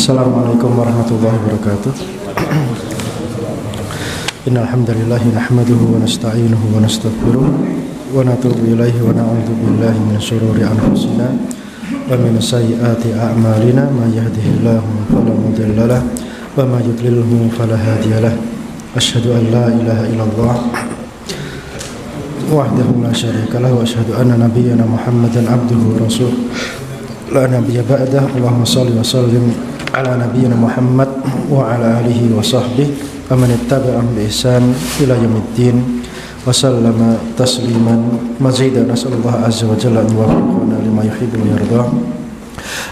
Assalamualaikum warahmatullahi wabarakatuh. Innal hamdalillah nahmaduhu wa nasta'inuhu wa nastaghfiruh wa natubu ilaihi wa na'udzu billahi min syururi anfusina wa min sayyiati a'malina may yahdihillahu fala mudilla lahu wa may yudlilhu fala hadiya lahu. Asyhadu an la ilaha illallah wahdahu la syarika lahu wa asyhadu anna nabiyyana Muhammadan abduhu wa rasuluh la nabiyya ba'dah. Allahumma shalli wa sallim ala nabiyyina Muhammad wa ala alihi wa sahbihi wa man ittaba'ahum bi ihsan ila yaumiddin wa sallama tasliman mazidan. Nasallallahu azza wa jalla an yuwaffiqana lima yuhibbu wa yarda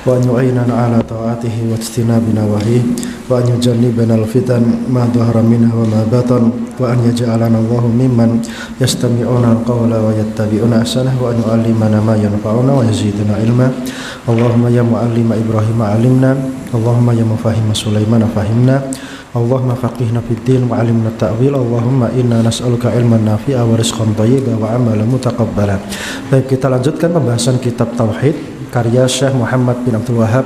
wa an yu'inana ala ta'atihi wa ijtinabi nawahihi wa an yujannibana al-fitan ma dhahara minha wa ma batan wa an yaj'alana Allahu mimman yastami'una al-qawla wa yattabi'una ahsanahu wa an yu'allimana ma yanfa'una wa yazidana ilma. Allahumma ya mu'allima Ibrahim 'allimna, Allahumma ya mufahhima Sulaiman fahimna, Allahumma faqihna fid din wa 'allimna ta'wil, Allahumma inna nas'aluka ilman nafi'a wa rizqan thayyiban wa 'amalan mutaqabbala. Baik, kita lanjutkan pembahasan kitab tauhid karya Syekh Muhammad bin Abdul Wahhab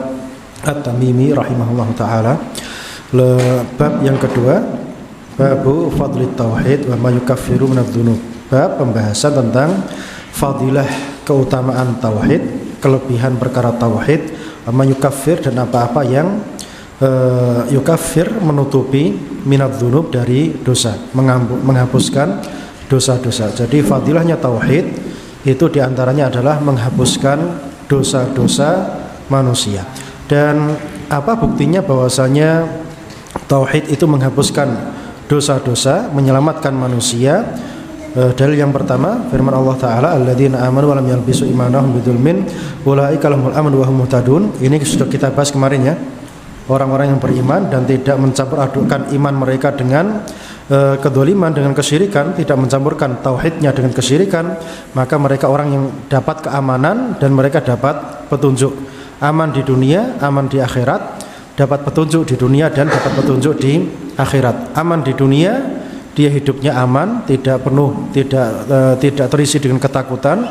At-Tamimi rahimahullahu taala. Bab yang kedua, babu fadlit tauhid wa ma yukaffiru minadz dzunub. Bab pembahasan tentang fadilah keutamaan tauhid, kelebihan perkara tauhid, wa ma yukaffir dan apa-apa yang yukaffir menutupi minadz dzunub dari dosa, menghapuskan dosa-dosa. Jadi fadilahnya tauhid itu diantaranya adalah menghapuskan dosa-dosa manusia. Dan apa buktinya bahwasanya tauhid itu menghapuskan dosa-dosa, menyelamatkan manusia? Dalil yang pertama firman Allah taala, alladzina amanu wa lam yalbisu imanahum bidzulmin ulaika lahumul amnu wa hum muhtadun. Ini sudah kita bahas kemarin ya. Orang-orang yang beriman dan tidak mencampur adukkan iman mereka dengan kedzaliman, dengan kesyirikan, tidak mencampurkan tauhidnya dengan kesyirikan, maka mereka orang yang dapat keamanan dan mereka dapat petunjuk. Aman di dunia, aman di akhirat, dapat petunjuk di dunia dan dapat petunjuk di akhirat. Aman di dunia, dia hidupnya aman, tidak penuh, tidak terisi dengan ketakutan,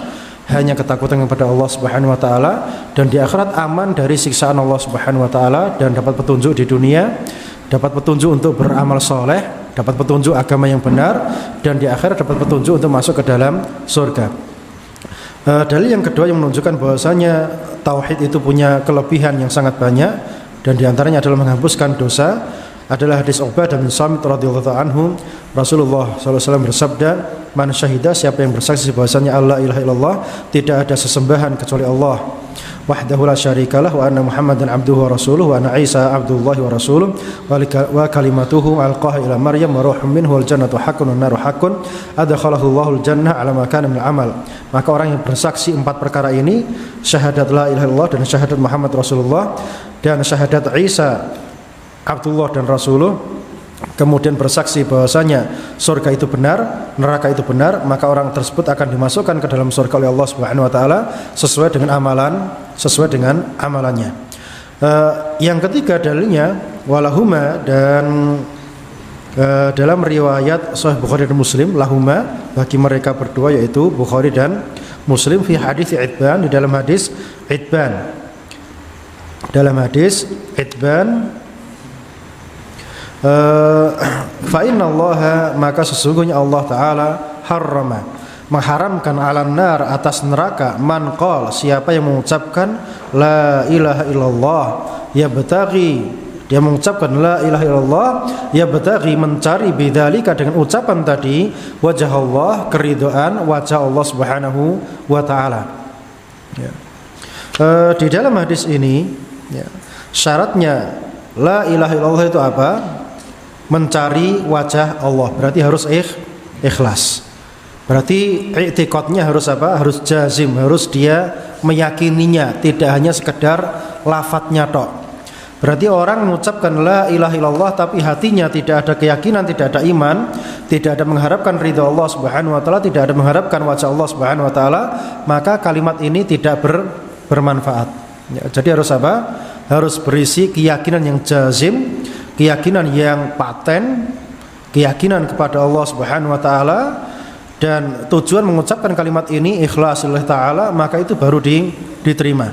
hanya ketakutan kepada Allah Subhanahu wa taala, dan di akhirat aman dari siksaan Allah Subhanahu wa taala dan dapat petunjuk di dunia, dapat petunjuk untuk beramal soleh, dapat petunjuk agama yang benar, dan di akhirat dapat petunjuk untuk masuk ke dalam surga. Dalil yang kedua yang menunjukkan bahwasanya tauhid itu punya kelebihan yang sangat banyak dan diantaranya adalah menghapuskan dosa adalah hadis Ubadah bin Samit radhiyallahu anhu. Rasulullah SAW bersabda, man syahida, siapa yang bersaksi bahwasanya Allah ilaha illallah, tidak ada sesembahan kecuali Allah wahdahu la syarikalah, wa anna Muhammadan abduhu wa rasuluhu, wa anna Isa abdullahi wa rasuluh, wa kalimatuhu alqaha ila Maryam wa ruhum minhu, wal jannatu haqqun wan naru haqqun adkhalahu Allahul jannah ala ma kana min amal. Maka orang yang bersaksi empat perkara ini, syahadat la ilaha illallah dan syahadat Muhammad Rasulullah dan syahadat Isa Abdullah dan Rasuluh, kemudian bersaksi bahwasanya surga itu benar, neraka itu benar, maka orang tersebut akan dimasukkan ke dalam surga oleh Allah Subhanahu wa taala sesuai dengan amalannya. Yang ketiga dalilnya walahuma, dan dalam riwayat Sahih Bukhari dan Muslim, lahuma bagi mereka berdua, yaitu Bukhari dan Muslim, fi hadis Itban, di dalam hadis Itban. Fa inna Allah, maka sesungguhnya Allah Ta'ala harrama, mengharamkan ala nar, atas neraka, man qala, siapa yang mengucapkan la ilaha illallah, ya betaghi, dia mengucapkan la ilaha illallah, ya betaghi, mencari bidzalika, dengan ucapan tadi, wajah Allah, keridhaan wajah Allah Subhanahu wa ta'ala ya. Di dalam hadis ini ya, syaratnya la ilaha illallah itu apa? Mencari wajah Allah, berarti harus ikhlas. Berarti i'tiqadnya harus apa? Harus jazim, harus dia meyakininya, tidak hanya sekedar lafadznya tok. Berarti orang mengucapkan la ilaha illallah tapi hatinya tidak ada keyakinan, tidak ada iman, tidak ada mengharapkan ridha Allah Subhanahu wa taala, tidak ada mengharapkan wajah Allah Subhanahu wa taala, maka kalimat ini tidak bermanfaat ya. Jadi harus apa? Harus berisi keyakinan yang jazim, keyakinan yang paten, keyakinan kepada Allah Subhanahu wa taala, dan tujuan mengucapkan kalimat ini ikhlas lillah taala, maka itu baru diterima.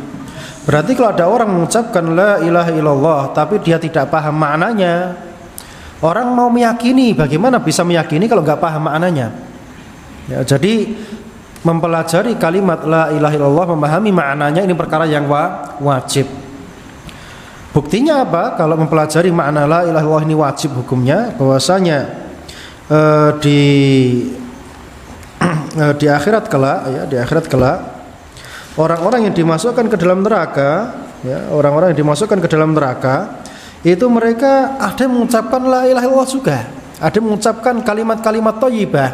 Berarti kalau ada orang mengucapkan la ilaha illallah tapi dia tidak paham maknanya, orang mau meyakini, bagaimana bisa meyakini kalau nggak paham maknanya? Ya, jadi mempelajari kalimat la ilaha illallah, memahami maknanya, ini perkara yang wajib. Buktinya apa? Kalau mempelajari makna la ilaha illallah ini wajib hukumnya, bahwasanya di akhirat kelak, ya, di akhirat kelak orang-orang yang dimasukkan ke dalam neraka, ya, orang-orang yang dimasukkan ke dalam neraka itu mereka ada yang mengucapkan la ilaha illallah juga, ada yang mengucapkan kalimat-kalimat thayyibah,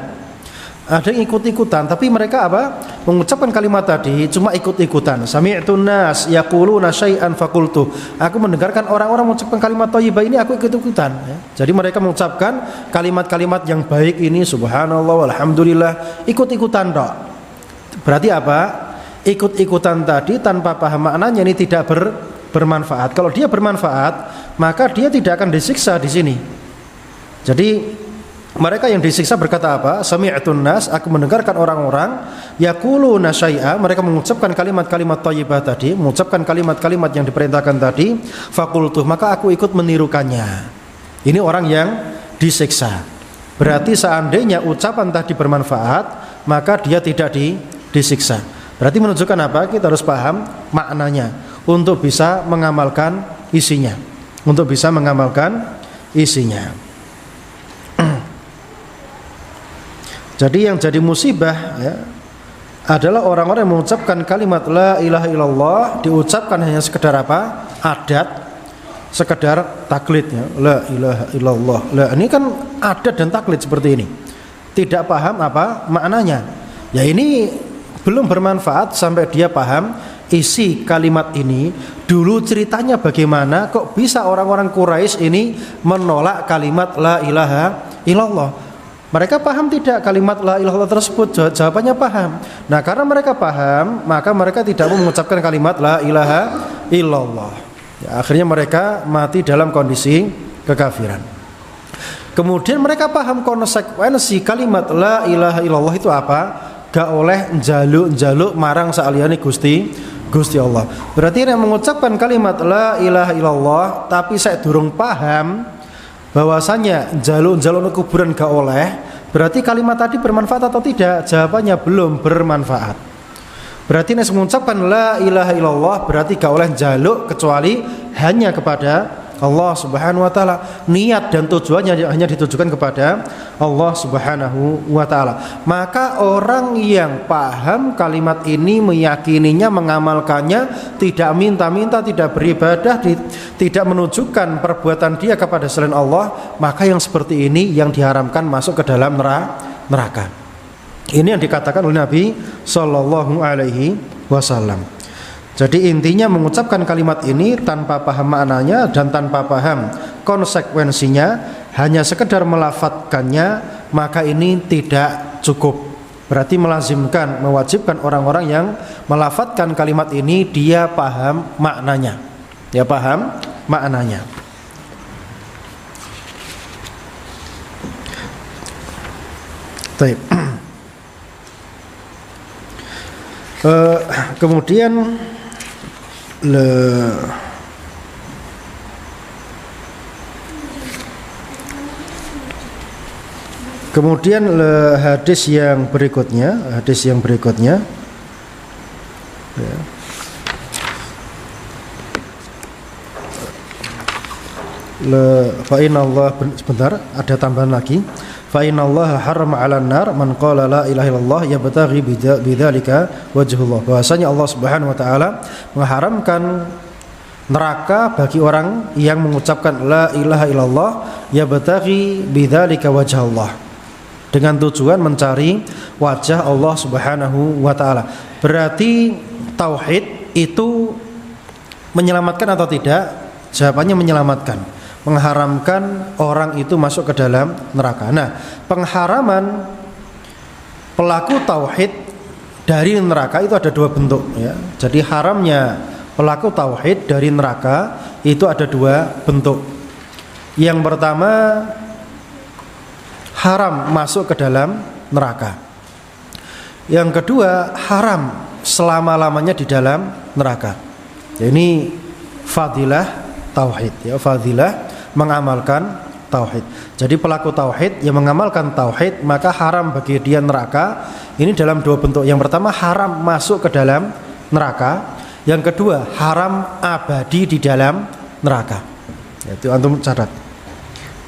ada yang ikut-ikutan, tapi mereka apa? Mengucapkan kalimat tadi cuma ikut-ikutan. Sami'tun nas yaquluna syai'an faqultu. Aku mendengarkan orang-orang mengucapkan kalimat thayyibah ini, aku ikut-ikutan, ya. Jadi mereka mengucapkan kalimat-kalimat yang baik ini, subhanallah walhamdulillah, ikut-ikutan dok. Berarti apa? Ikut-ikutan tadi tanpa paham maknanya ini tidak bermanfaat. Kalau dia bermanfaat, maka dia tidak akan disiksa di sini. Jadi mereka yang disiksa berkata apa? Sami'tun nas, aku mendengarkan orang-orang yaquluna syai'a, mereka mengucapkan kalimat-kalimat thayyibah tadi, mengucapkan kalimat-kalimat yang diperintahkan tadi, faqultu, maka aku ikut menirukannya. Ini orang yang disiksa. Berarti seandainya ucapan tadi bermanfaat, maka dia tidak disiksa. Berarti menunjukkan apa? Kita harus paham maknanya untuk bisa mengamalkan isinya. Untuk bisa mengamalkan isinya. Jadi yang jadi musibah, ya, adalah orang-orang yang mengucapkan kalimat la ilaha illallah, diucapkan hanya sekedar apa? Adat, sekedar taklid, ya. La ilaha illallah. Lah, ini kan adat dan taklid seperti ini. Tidak paham apa maknanya. Ya ini belum bermanfaat sampai dia paham isi kalimat ini. Dulu ceritanya bagaimana kok bisa orang-orang Quraisy ini menolak kalimat la ilaha illallah. Mereka paham tidak kalimat la ilaha illallah tersebut? Jawabannya paham. Nah, karena mereka paham, maka mereka tidak mau mengucapkan kalimat la ilaha illallah. Ya, akhirnya mereka mati dalam kondisi kekafiran. Kemudian mereka paham konsekuensi kalimat la ilaha illallah itu apa? Gak oleh njaluk marang saliyane Gusti Allah. Berarti yang mengucapkan kalimat la ilaha illallah tapi saya durung paham bahwasanya njaluk kuburan gak oleh, berarti kalimat tadi bermanfaat atau tidak? Jawabannya belum bermanfaat. Berarti nek mengucapkan la ilaha illallah berarti gak oleh njaluk kecuali hanya kepada Allah Subhanahu wa taala. Niat dan tujuannya hanya ditujukan kepada Allah Subhanahu wa taala. Maka orang yang paham kalimat ini, meyakininya, mengamalkannya, tidak minta-minta, tidak beribadah, tidak menunjukkan perbuatan dia kepada selain Allah, maka yang seperti ini yang diharamkan masuk ke dalam neraka. Ini yang dikatakan oleh Nabi sallallahu alaihi wasallam. Jadi intinya mengucapkan kalimat ini tanpa paham maknanya dan tanpa paham konsekuensinya, hanya sekedar melafadzkannya, maka ini tidak cukup. Berarti melazimkan, mewajibkan orang-orang yang melafadzkan kalimat ini dia paham maknanya. Dia paham maknanya. Baik. Kemudian hadis yang berikutnya, ya. Fa inna Allah, sebentar, ada tambahan lagi. Fa inna Allah harrama 'alan nar man qala la ilaha illallah yabtaghi bidzalika wajhullah. Bahwasanya Allah Subhanahu wa taala mengharamkan neraka bagi orang yang mengucapkan la ilaha illallah yabtaghi bidzalika wajhallah, dengan tujuan mencari wajah Allah Subhanahu wa taala. Berarti tauhid itu menyelamatkan atau tidak? Jawabannya menyelamatkan. Mengharamkan orang itu masuk ke dalam neraka. Nah, pengharaman pelaku tauhid dari neraka itu ada dua bentuk, ya. Jadi haramnya pelaku tauhid dari neraka itu ada dua bentuk. Yang pertama, haram masuk ke dalam neraka. Yang kedua, haram selama-lamanya di dalam neraka. Ini fadilah tauhid ya, fadilah mengamalkan tauhid. Jadi pelaku tauhid yang mengamalkan tauhid maka haram bagi dia neraka. Ini dalam dua bentuk. Yang pertama haram masuk ke dalam neraka. Yang kedua haram abadi di dalam neraka. Itu antum catat.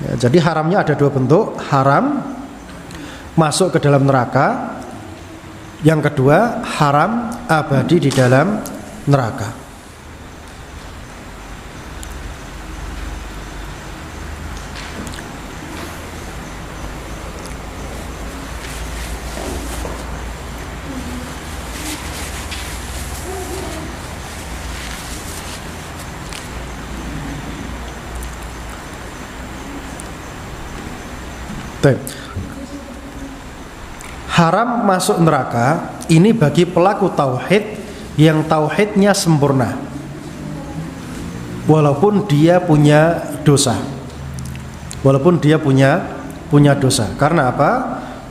Ya, jadi haramnya ada dua bentuk. Haram masuk ke dalam neraka. Yang kedua haram abadi di dalam neraka. Haram masuk neraka ini bagi pelaku tauhid yang tauhidnya sempurna, walaupun dia punya dosa. Walaupun dia punya dosa. Karena apa?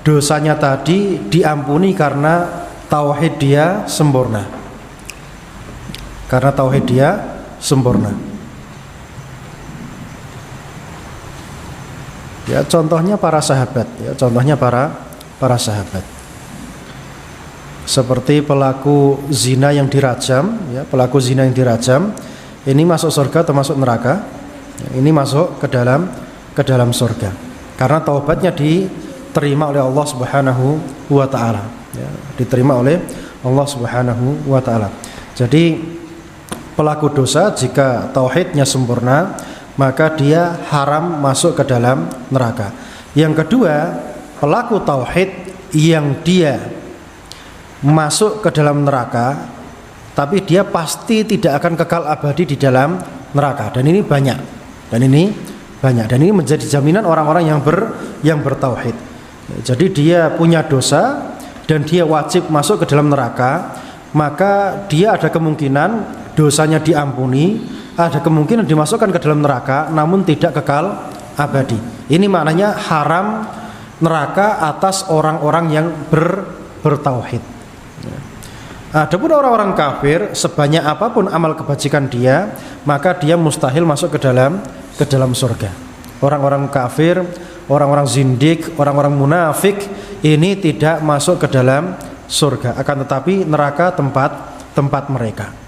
Dosanya tadi diampuni karena tauhid dia sempurna. Karena tauhid dia sempurna. Ya, contohnya para sahabat, ya, contohnya para sahabat. Seperti pelaku zina yang dirajam, ya, pelaku zina yang dirajam, ini masuk surga atau masuk neraka? Ya, ini masuk ke dalam surga. Karena taubatnya diterima oleh Allah Subhanahu wa taala, ya, diterima oleh Allah Subhanahu wa taala. Jadi pelaku dosa jika tauhidnya sempurna maka dia haram masuk ke dalam neraka. Yang kedua, pelaku tauhid yang dia masuk ke dalam neraka tapi dia pasti tidak akan kekal abadi di dalam neraka. Dan ini banyak. Dan ini menjadi jaminan orang-orang yang bertauhid. Jadi dia punya dosa dan dia wajib masuk ke dalam neraka, maka dia ada kemungkinan dosanya diampuni, ada kemungkinan dimasukkan ke dalam neraka namun tidak kekal abadi. Ini maknanya haram neraka atas orang-orang yang bertauhid. Adapun orang-orang kafir, sebanyak apapun amal kebajikan dia, maka dia mustahil masuk ke dalam surga. Orang-orang kafir, orang-orang zindik, orang-orang munafik ini tidak masuk ke dalam surga, akan tetapi neraka tempat mereka.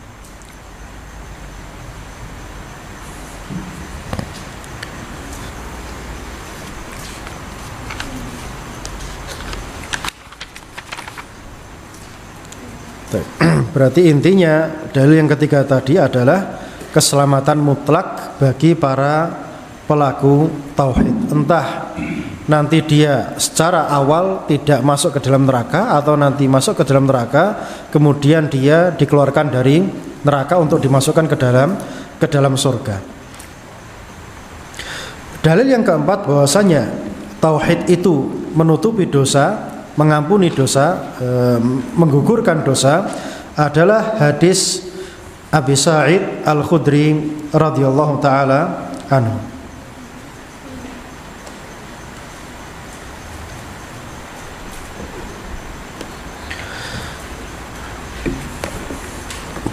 Berarti intinya dalil yang ketiga tadi adalah keselamatan mutlak bagi para pelaku tauhid. Entah nanti dia secara awal tidak masuk ke dalam neraka atau nanti masuk ke dalam neraka kemudian dia dikeluarkan dari neraka untuk dimasukkan ke dalam surga. Dalil yang keempat bahwasanya tauhid itu menutupi dosa, mengampuni dosa, menggugurkan dosa adalah hadis Abi Sa'id Al-Khudri radhiyallahu taala anhu.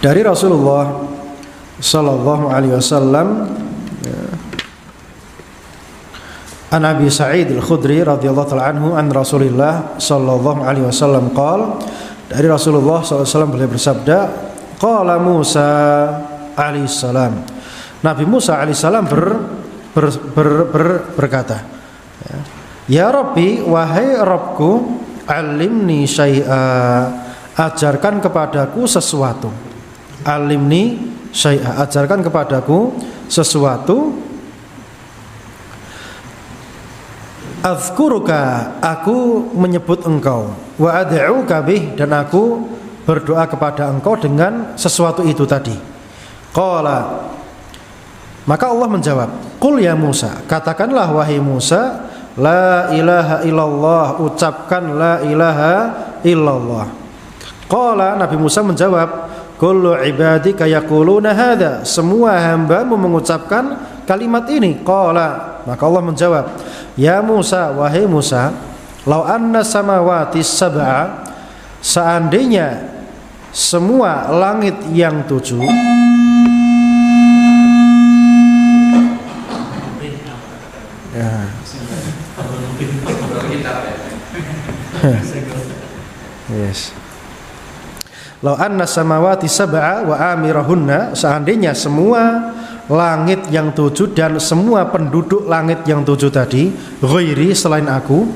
Dari Rasulullah sallallahu alaihi wasallam, An Abi Sa'id Al-Khudri radhiyallahu ta'ala anhu an Rasulillah sallallahu alaihi wasallam qala, dari Rasulullah sallallahu alaihi wasallam beliau bersabda, qala Musa alaihi salam, Nabi Musa alaihi salam berkata, ya Rabbi, wahai Rabbku, alimni syai'a, ajarkan kepadaku sesuatu. Alimni syai'a, ajarkan kepadaku sesuatu. Azkuruka, aku menyebut engkau, wa ad'uka bih, dan aku berdoa kepada engkau dengan sesuatu itu tadi. Qala, maka Allah menjawab, qul ya Musa, katakanlah wahai Musa, la ilaha illallah, ucapkan la ilaha illallah. Qala, Nabi Musa menjawab, kullu ibadika yaquluna hadza, semua hambamu mengucapkan kalimat ini. Qala, maka Allah menjawab, ya Musa, wahai Musa, lau anna samawati sab'a, seandainya semua langit yang 7 Ya. Yes. Lau anna samawati sab'a wa amirahunna, seandainya semua langit yang 7 dan semua penduduk langit yang 7 tadi ghairi, selain aku,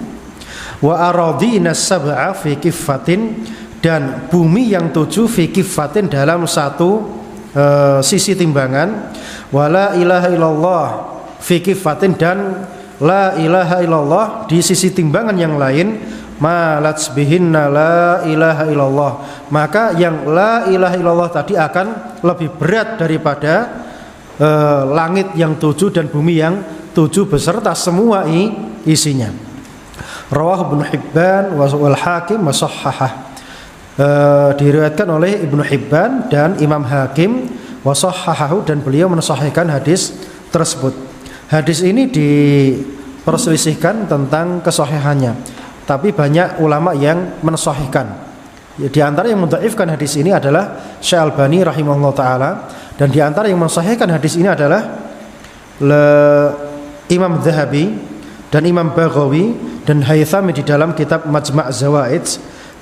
wa aradina sab'a fi kiffatin, dan bumi yang 7 fi kiffatin dalam satu sisi timbangan, wala ilaha illallah fi kiffatin, dan la ilaha illallah di sisi timbangan yang lain, malat bihinna la ilaha illallah, maka yang la ilaha illallah tadi akan lebih berat daripada langit yang 7 dan bumi yang 7 beserta semua isinya. Rawahu Ibnu Hibban wal Hakim wa sahhahah. Diriwayatkan oleh Ibnu Hibban dan Imam Hakim wa sahhahahu, dan beliau mensahihkan hadis tersebut. Hadis ini diperselisihkan tentang kesahihannya, tapi banyak ulama yang mensahihkan. Di antara yang mendhaifkan hadis ini adalah Syekh Albani rahimahullah taala, dan di antara yang mensahihkan hadis ini adalah Imam Dzahabi dan Imam Baghawi dan Haythami di dalam kitab Majma' Zawaid,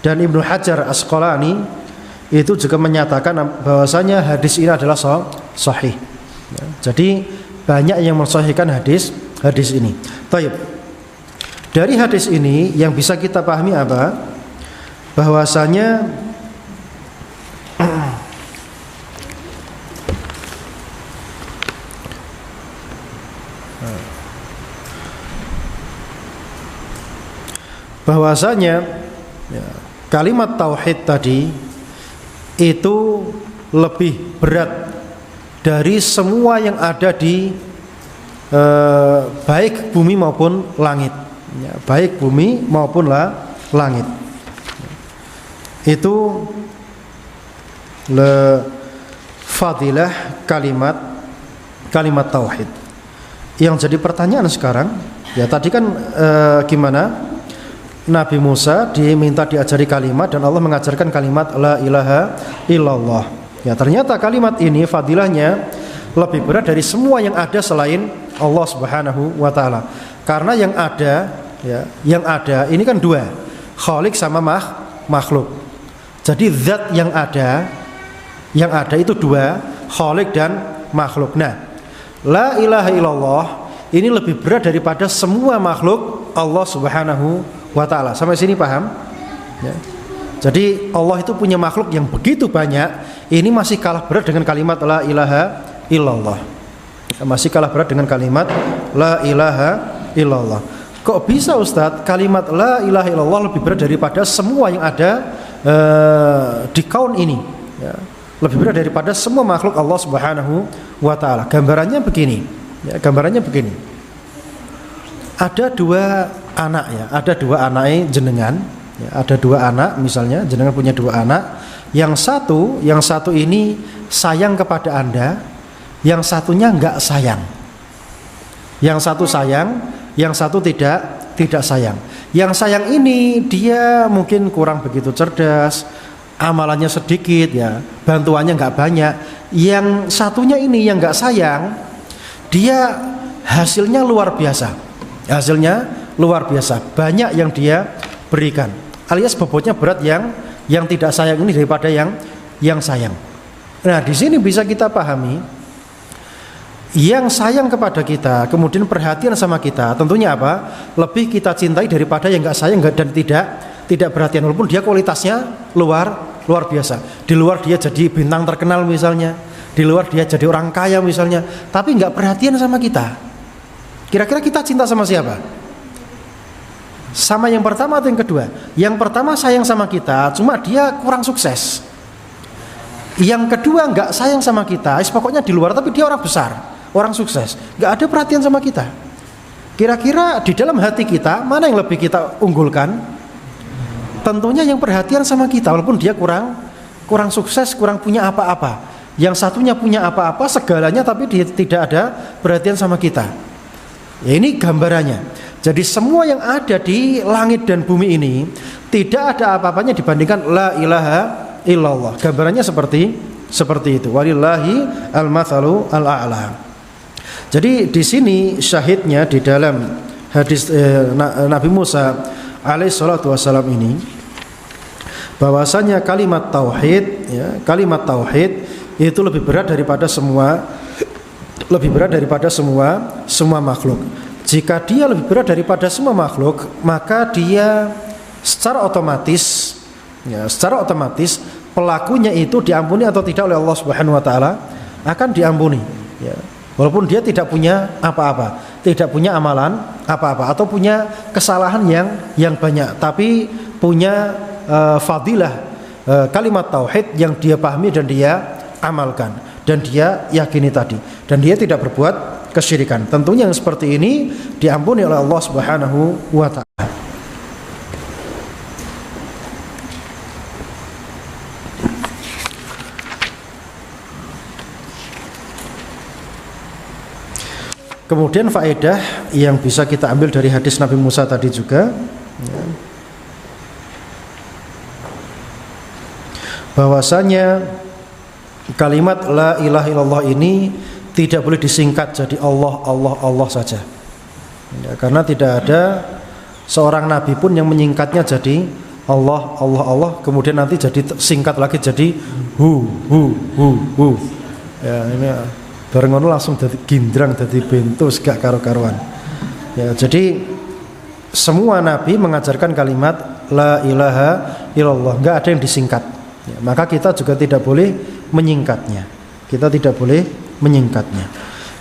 dan Ibnu Hajar Asqalani itu juga menyatakan bahwasanya hadis ini adalah sahih. Jadi banyak yang mensahihkan hadis ini. Baik. Dari hadis ini yang bisa kita pahami apa? Bahwasanya kalimat tauhid tadi itu lebih berat dari semua yang ada di baik bumi maupun langit, ya, baik bumi maupun langit. Itu fadilah kalimat tauhid. Yang jadi pertanyaan sekarang, ya tadi kan gimana? Nabi Musa diminta diajari kalimat dan Allah mengajarkan kalimat la ilaha illallah. Ya, ternyata kalimat ini fadilahnya lebih berat dari semua yang ada selain Allah Subhanahu wa taala. Karena yang ada ini kan dua, khaliq sama makhluk. Jadi zat yang ada itu dua, khaliq dan makhluk. Nah, la ilaha illallah ini lebih berat daripada semua makhluk Allah Subhanahu wa ta'ala. Sampai sini paham? Ya. Jadi Allah itu punya makhluk yang begitu banyak, ini masih kalah berat dengan kalimat la ilaha illallah. Masih kalah berat dengan kalimat la ilaha illallah. Kok bisa Ustadz kalimat la ilaha illallah lebih berat daripada semua yang ada di kaun ini, ya. Lebih berat daripada semua makhluk Allah Subhanahu wa ta'ala. Gambarannya begini, ya, ada dua anak, ya, ada dua anak jenengan, ya, ada dua anak, misalnya jenengan punya dua anak, yang satu ini sayang kepada Anda, yang satunya enggak sayang. Yang satu sayang, yang satu tidak sayang. Yang sayang ini dia mungkin kurang begitu cerdas, amalannya sedikit, ya, bantuannya enggak banyak. Yang satunya ini yang enggak sayang, dia hasilnya luar biasa. Banyak yang dia berikan, alias bobotnya berat yang tidak sayang ini daripada yang sayang. Nah, di sini bisa kita pahami, yang sayang kepada kita kemudian perhatian sama kita, tentunya apa? Lebih kita cintai daripada yang enggak sayang dan tidak perhatian, walaupun dia kualitasnya luar biasa. Di luar dia jadi bintang terkenal misalnya, di luar dia jadi orang kaya misalnya, tapi enggak perhatian sama kita. Kira-kira kita cinta sama siapa? Sama yang pertama atau yang kedua? Yang pertama sayang sama kita, cuma dia kurang sukses. Yang kedua enggak sayang sama kita, pokoknya di luar tapi dia orang besar, orang sukses, enggak ada perhatian sama kita. Kira-kira di dalam hati kita mana yang lebih kita unggulkan? Tentunya yang perhatian sama kita, walaupun dia kurang sukses, kurang punya apa-apa. Yang satunya punya apa-apa segalanya, tapi dia tidak ada perhatian sama kita. Ya, ini gambarannya. Jadi semua yang ada di langit dan bumi ini tidak ada apa-apanya dibandingkan la ilaha illallah. Gambarannya seperti itu. Walillahi al-mathalu al-a'la. Jadi di sini syahidnya di dalam hadis Nabi Musa alaihi salatu wasalam ini, bahwasanya kalimat tauhid, ya, kalimat tauhid itu lebih berat daripada semua makhluk. Jika dia lebih berat daripada semua makhluk, maka dia secara otomatis pelakunya itu diampuni atau tidak oleh Allah Subhanahu wa taala, akan diampuni, ya. Walaupun dia tidak punya apa-apa, tidak punya amalan apa-apa, atau punya kesalahan yang banyak, tapi punya fadilah kalimat tauhid yang dia pahami dan dia amalkan dan dia yakini tadi, dan dia tidak berbuat kesyirikan. Tentunya yang seperti ini diampuni oleh Allah Subhanahu wa taala. Kemudian faedah yang bisa kita ambil dari hadis Nabi Musa tadi juga, ya, bahwasanya kalimat la ilaha illallah ini tidak boleh disingkat jadi Allah, Allah, Allah saja, ya, karena tidak ada seorang nabi pun yang menyingkatnya jadi Allah, Allah, Allah, kemudian nanti jadi singkat lagi jadi hu. Ya, ini bareng ngono langsung dadi gindrang, dadi bentus gak karo-karuan. Ya, jadi semua nabi mengajarkan kalimat la ilaha illallah, enggak ada yang disingkat. Ya, maka kita juga tidak boleh menyingkatnya. Kita tidak boleh menyingkatnya.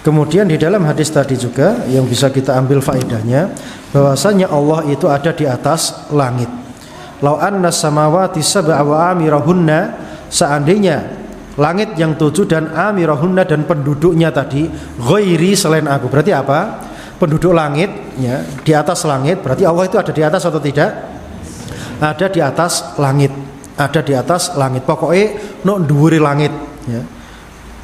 Kemudian di dalam hadis tadi juga yang bisa kita ambil faedahnya, bahwasanya Allah itu ada di atas langit. Lau anna samawati sab'a wa amirahunna, seandainya langit yang 7 dan amirahunna dan penduduknya tadi ghairi selain aku. Berarti apa? Penduduk langit, ya, di atas langit. Berarti Allah itu ada di atas atau tidak? Ada di atas langit. Ada di atas langit. Pokoknya no dhuwure langit, ya.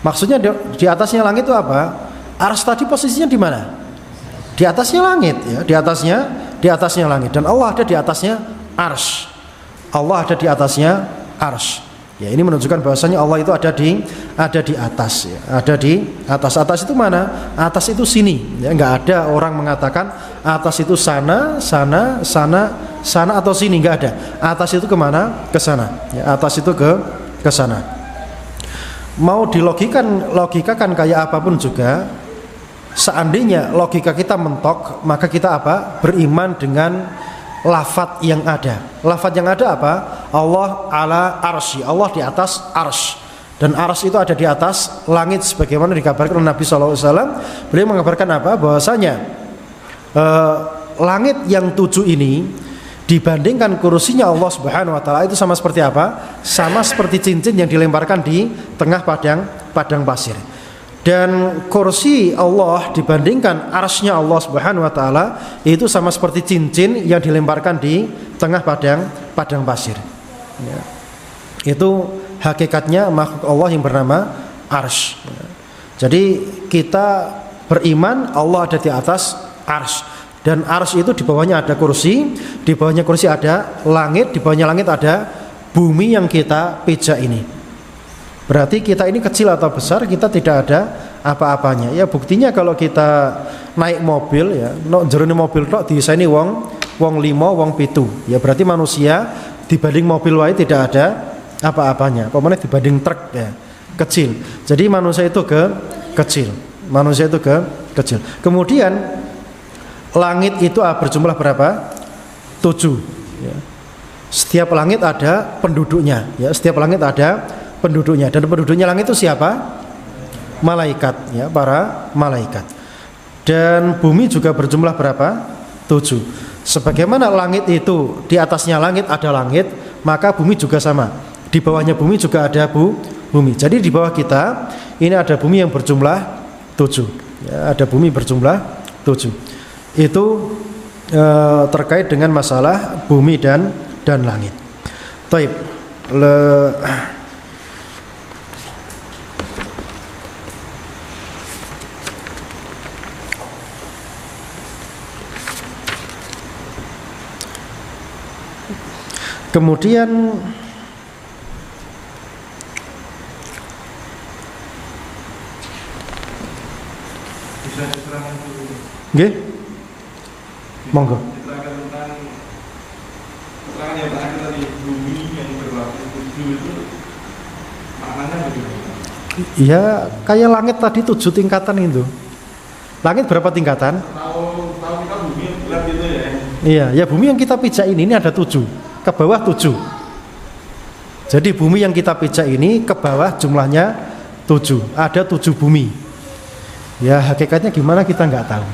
Maksudnya di atasnya langit itu apa? Arsy tadi posisinya di mana? Di atasnya langit, ya. Di atasnya langit. Dan Allah ada di atasnya arsy. Allah ada di atasnya arsy. Ya, ini menunjukkan bahwasanya Allah itu ada di atas, ya. Ada di atas. Atas itu mana? Atas itu sini, ya. Enggak ada orang mengatakan atas itu sana atau sini, enggak ada. Atas itu kemana? Ke sana, ya. Atas itu ke sana. Mau logikakan kayak apapun juga, seandainya logika kita mentok, maka kita apa? Beriman dengan lafadz yang ada. Lafadz yang ada apa? Allah ala arsy. Allah di atas arsy. Dan arsy itu ada di atas langit sebagaimana dikabarkan oleh Nabi SAW. Beliau mengabarkan apa? Bahwasanya langit yang 7 ini dibandingkan kursinya Allah Subhanahu wa taala itu sama seperti apa? Sama seperti cincin yang dilemparkan di tengah padang pasir. Dan kursi Allah dibandingkan arsy-nya Allah Subhanahu wa taala itu sama seperti cincin yang dilemparkan di tengah padang pasir, ya. Itu hakikatnya makhluk Allah yang bernama arsy, ya. Jadi kita beriman Allah ada di atas arsy, dan arsy itu di bawahnya ada kursi, di bawahnya kursi ada langit, di bawahnya langit ada bumi yang kita pijak ini. Berarti kita ini kecil atau besar, kita tidak ada apa-apanya. Ya, buktinya kalau kita naik mobil, ya, jerone mobil tok diiseni wong 5, wong 7. Ya, berarti manusia dibanding mobil wae tidak ada apa-apanya. Pokoknya dibanding truk, ya, kecil. Jadi manusia itu kecil. Manusia itu kecil. Kemudian langit itu berjumlah berapa? 7. Ya. Setiap langit ada penduduknya. Ya, setiap langit ada penduduknya, dan penduduknya langit itu siapa? Malaikat, ya, para malaikat. Dan bumi juga berjumlah berapa? 7. Sebagaimana langit itu di atasnya langit ada langit, maka bumi juga sama. Di bawahnya bumi juga ada bumi. Jadi di bawah kita ini ada bumi yang berjumlah 7. Ya, ada bumi berjumlah 7. Itu terkait dengan masalah bumi dan langit. Taib. Kemudian Nggih. Monggo. Keterangan yang terakhir tadi bumi yang berlapis 7 itu maknanya bagaimana? Ya kayak langit tadi 7 tingkatan itu. Langit berapa tingkatan? Tahu kita bumi yang bulat gitu ya. Iya, ya bumi yang kita pijak ini ada 7, ke bawah 7. Jadi bumi yang kita pijak ini ke bawah jumlahnya 7, ada 7 bumi. Ya hakikatnya gimana kita nggak tahu.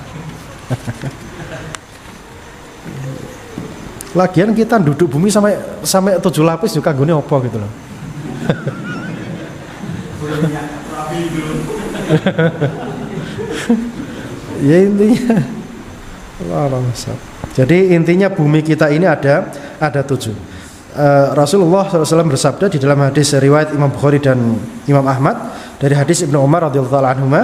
Lagian kita duduk bumi sampai 7 lapis juga gune apa gitu loh. Ya intinya jadi intinya bumi kita ini ada 7. Rasulullah SAW bersabda di dalam hadis riwayat Imam Bukhari dan Imam Ahmad dari hadis Ibnu Umar radhiyallahu anhuma,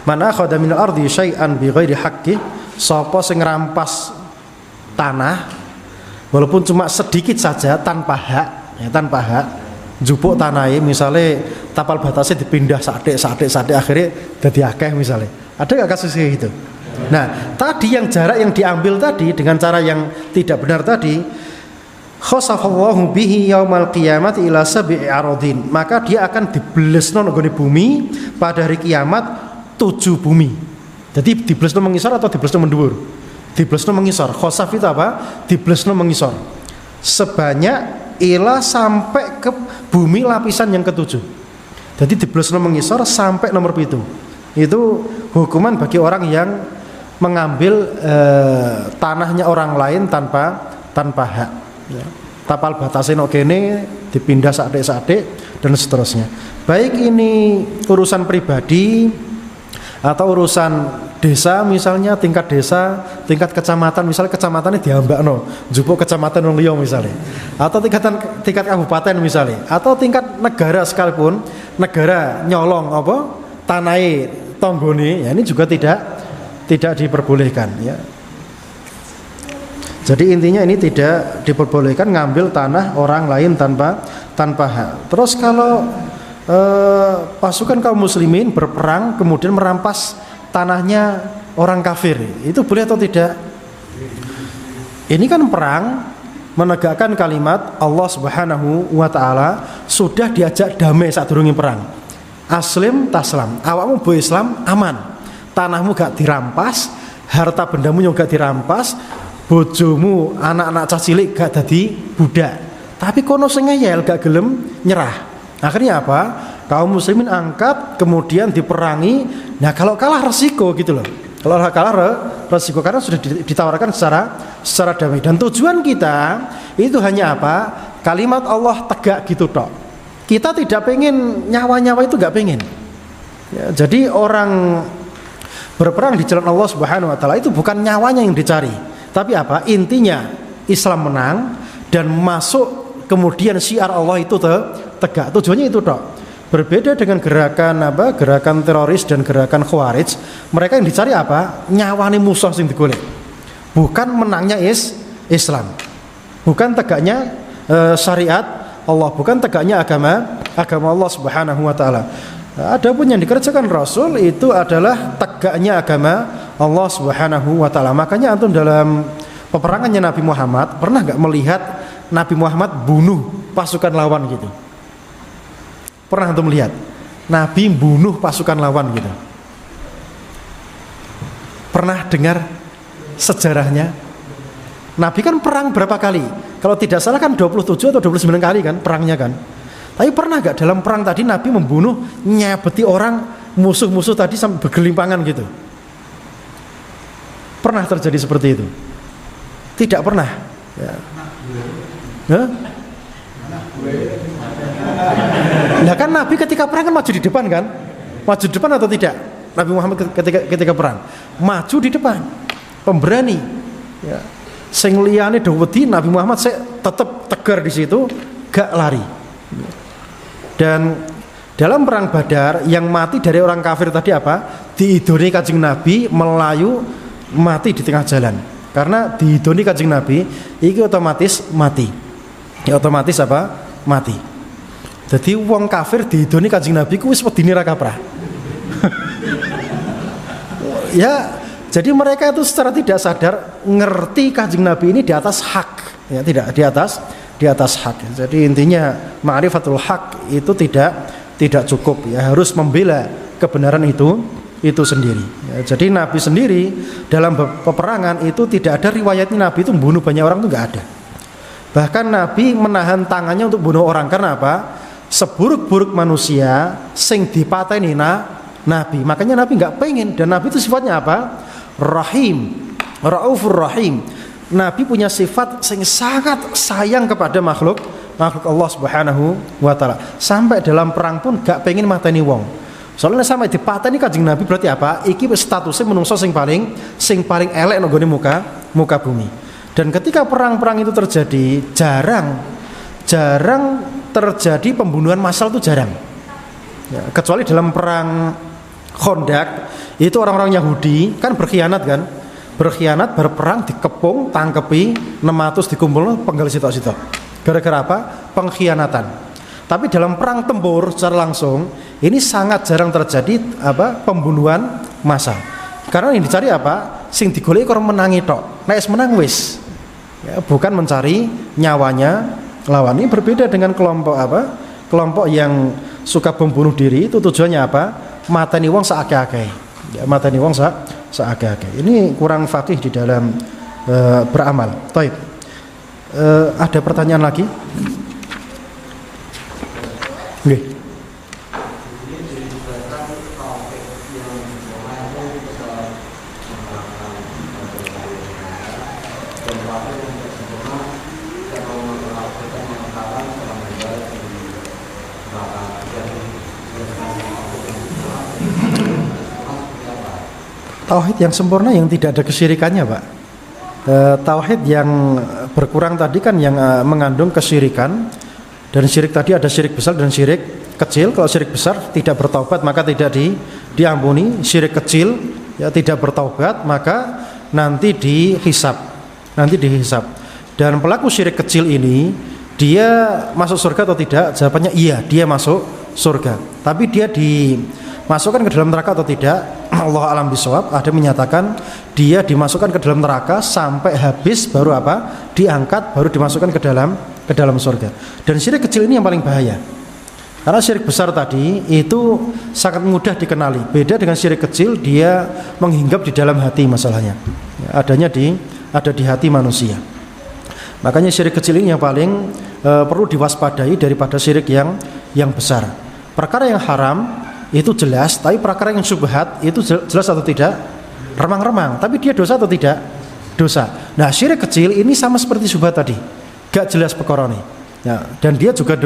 "Man akhadha min al-ardi syai'an bighairi haqqi", sapa sing ngrampas tanah walaupun cuma sedikit saja tanpa hak, ya tanpa hak, njupuk tanahe misale tapal batasnya dipindah sadik akhirnya dadi akeh misale. Ada enggak kasus kayak gitu? Nah, tadi yang jarak yang diambil tadi dengan cara yang tidak benar tadi, khosafallahu bihi yaumal qiyamati ila sab'i aradin, maka dia akan diblesno nggone bumi pada hari kiamat 7 bumi. Jadi diblesno mengisor atau diblesno mendhuwur? Diblesno mengisor. Khosaf itu apa? Diblesno mengisor. Sebanyak ila sampai ke bumi lapisan yang ke-7. Jadi diblesno mengisor sampai nomor 7. Itu hukuman bagi orang yang mengambil tanahnya orang lain tanpa hak. Ya. Tapal batasin kene dipindah sadik dan seterusnya. Baik ini urusan pribadi atau urusan desa misalnya, tingkat desa, tingkat kecamatan, misalnya kecamatannya diambakno, njupuk kecamatan wong liya misalnya. Atau tingkat kabupaten misalnya, atau tingkat negara sekalipun, negara nyolong apa? Tanahe tonggone, ya ini juga tidak diperbolehkan ya. Jadi intinya ini tidak diperbolehkan ngambil tanah orang lain tanpa hak. Terus kalau pasukan kaum muslimin berperang kemudian merampas tanahnya orang kafir, itu boleh atau tidak? Ini kan perang menegakkan kalimat Allah Subhanahu wa taala, sudah diajak damai saat durunge perang. Aslim taslam, awakmu bo Islam aman. Tanahmu gak dirampas, harta bendamu juga gak dirampas, bojomu, anak-anak cah cilik gak dadi budak. Tapi kono sing ngeyel gak gelem nyerah. Akhirnya apa? Kaum muslimin angkat kemudian diperangi. Nah, kalau kalah resiko gitu loh. Kalau kalah resiko karena sudah ditawarkan secara damai. Dan tujuan kita itu hanya apa? Kalimat Allah tegak gitu tok. Kita tidak pengen nyawa-nyawa itu gak pengen. Ya, jadi orang berperang di jalan Allah Subhanahu wa taala itu bukan nyawanya yang dicari. Tapi apa? Intinya Islam menang dan masuk, kemudian syiar Allah itu tegak. Tujuannya itu tok. Berbeda dengan gerakan teroris dan gerakan khawarij, mereka yang dicari apa? Nyawane musuh sing digolek. Bukan menangnya Islam. Bukan tegaknya syariat Allah, bukan tegaknya agama Allah Subhanahu wa taala. Adapun yang dikerjakan Rasul itu adalah tegaknya agama Allah Subhanahu wa taala. Makanya antum dalam peperangannya Nabi Muhammad pernah enggak melihat Nabi Muhammad bunuh pasukan lawan gitu? Pernah antum melihat Nabi bunuh pasukan lawan gitu? Pernah dengar sejarahnya? Nabi kan perang berapa kali? Kalau tidak salah kan 27 atau 29 kali kan perangnya kan. Tapi pernah gak dalam perang tadi Nabi membunuh, nyabeti orang, musuh-musuh tadi sampai bergelimpangan gitu? Pernah terjadi seperti itu? Tidak pernah ya. Nah kan Nabi ketika perang kan maju di depan kan? Maju di depan atau tidak? Nabi Muhammad ketika perang maju di depan, pemberani ya. Sing liyane do wedi, Nabi Muhammad tetap tegar di situ, gak lari. Dan dalam perang Badar yang mati dari orang kafir tadi apa? Diidoni Kanjeng Nabi melayu mati di tengah jalan. Karena diidoni Kanjeng Nabi iki otomatis mati. Ya otomatis apa? Mati. Jadi wong kafir diidoni Kanjeng Nabi ku wis wedine ra kaprah. Ya Jadi mereka itu secara tidak sadar ngerti Kanjeng Nabi ini di atas hak, ya, tidak di atas hak. Jadi intinya ma'rifatul hak itu tidak cukup, ya, harus membela kebenaran itu sendiri. Ya, jadi Nabi sendiri dalam peperangan itu tidak ada riwayatnya Nabi itu membunuh banyak orang, itu nggak ada. Bahkan Nabi menahan tangannya untuk bunuh orang. Karena apa? Seburuk-buruk manusia sing dipateni Nabi. Makanya Nabi nggak pengen. Dan Nabi itu sifatnya apa? Rahim, Raufur Rahim. Nabi punya sifat sing sangat sayang kepada makhluk Allah Subhanahu wa taala. Sampai dalam perang pun gak pengen mateni wong. Soalnya sampai dipateni Kanjeng Nabi berarti apa? Iki statusnya menungso sing paling elek nggone muka bumi. Dan ketika perang-perang itu terjadi, jarang terjadi pembunuhan massal, itu jarang. Ya, kecuali dalam perang Khandaq, itu orang-orang Yahudi kan berkhianat, berperang, dikepung, tangkepi 600, dikumpul penggal sitok-sitok. Gara-gara apa? Pengkhianatan. Tapi dalam perang tempur secara langsung ini sangat jarang terjadi pembunuhan massal. Karena yang dicari apa? Sing digoleki orang menangi tok. Nek menang wis. Ya, bukan mencari nyawanya lawan. Ini berbeda dengan kelompok yang suka membunuh diri. Itu tujuannya apa? Mateni wong saakeh-akeh. Ya, mateni wong saakeh-akeh. Ini kurang faqih di dalam beramal. Taib. Ada pertanyaan lagi? Nggih. Tauhid yang sempurna yang tidak ada kesyirikannya, Pak. Tauhid yang berkurang tadi kan yang mengandung kesyirikan. Dan syirik tadi ada syirik besar dan syirik kecil. Kalau syirik besar tidak bertaubat maka tidak diampuni. Syirik kecil ya tidak bertaubat maka nanti dihisab. Dan pelaku syirik kecil ini dia masuk surga atau tidak? Jawabannya iya, dia masuk surga. Tapi dia dimasukkan ke dalam neraka atau tidak? Allah alam bisawab. Ada menyatakan dia dimasukkan ke dalam neraka sampai habis baru diangkat baru dimasukkan ke dalam surga. Dan syirik kecil ini yang paling bahaya. Karena syirik besar tadi itu sangat mudah dikenali. Beda dengan syirik kecil, dia menghinggap di dalam hati masalahnya. Ada di hati manusia. Makanya syirik kecil ini yang paling perlu diwaspadai daripada syirik yang besar. Perkara yang haram itu jelas, tapi perkara yang syubhat itu jelas atau tidak? Remang-remang, tapi dia dosa atau tidak? Dosa. Nah, syirik kecil ini sama seperti syubhat tadi, gak jelas pekorone. Ya, dan dia juga